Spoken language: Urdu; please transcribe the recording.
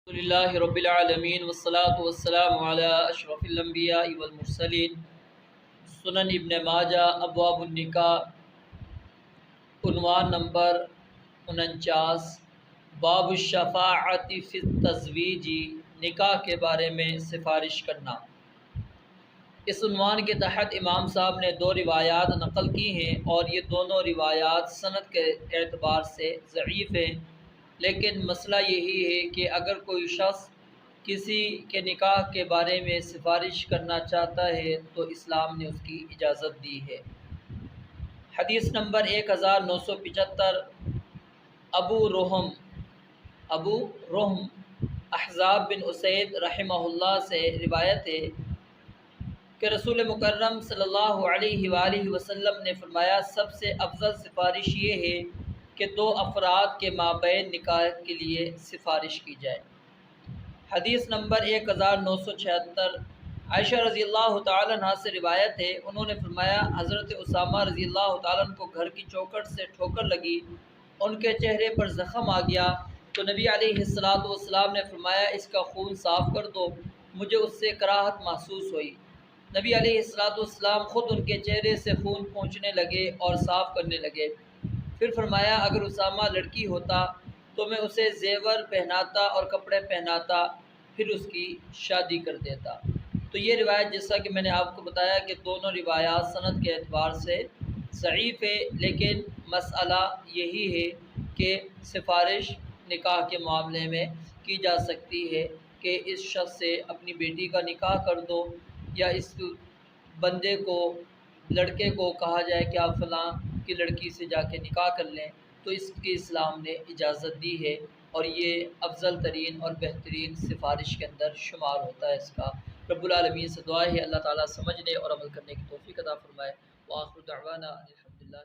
للہ رب العالمین والصلاة والسلام علی اشرف الانبیاء والمرسلین۔ سنن ابن ماجہ ابواب النکاح، عنوان نمبر 49، باب الشفاعۃ فی التزویج، نکاح کے بارے میں سفارش کرنا۔ اس عنوان کے تحت امام صاحب نے 2 روایات نقل کی ہیں اور یہ دونوں روایات سند کے اعتبار سے ضعیف ہیں، لیکن مسئلہ یہی ہے کہ اگر کوئی شخص کسی کے نکاح کے بارے میں سفارش کرنا چاہتا ہے تو اسلام نے اس کی اجازت دی ہے۔ حدیث نمبر 1975، ابو رحم احزاب بن اسید رحمہ اللہ سے روایت ہے کہ رسول مکرم صلی اللہ علیہ وآلہ وسلم نے فرمایا، سب سے افضل سفارش یہ ہے کہ 2 افراد کے مابین نکاح کے لیے سفارش کی جائے۔ حدیث نمبر 1976، عائشہ رضی اللہ تعالیٰ عنہ سے روایت ہے، انہوں نے فرمایا، حضرت اسامہ رضی اللہ تعالیٰ عنہ کو گھر کی چوکھٹ سے ٹھوکر لگی، ان کے چہرے پر زخم آ گیا تو نبی علیہ السلام نے فرمایا، اس کا خون صاف کر دو، مجھے اس سے کراہت محسوس ہوئی۔ نبی علیہ السلام خود ان کے چہرے سے خون پونچھنے لگے اور صاف کرنے لگے۔ پھر فرمایا، اگر اسامہ لڑکی ہوتا تو میں اسے زیور پہناتا اور کپڑے پہناتا، پھر اس کی شادی کر دیتا۔ تو یہ روایت، جیسا کہ میں نے آپ کو بتایا کہ دونوں روایات سند کے اعتبار سے ضعیف ہے، لیکن مسئلہ یہی ہے کہ سفارش نکاح کے معاملے میں کی جا سکتی ہے کہ اس شخص سے اپنی بیٹی کا نکاح کر دو، یا اس بندے کو، لڑکے کو کہا جائے کہ آپ فلاں کی لڑکی سے جا کے نکاح کر لیں، تو اس کی اسلام نے اجازت دی ہے اور یہ افضل ترین اور بہترین سفارش کے اندر شمار ہوتا ہے۔ اس کا رب العالمین سے دعا ہے اللہ تعالیٰ سمجھنے اور عمل کرنے کی توفیق عطا فرمائے۔ وآخر دعوانا الحمدللہ۔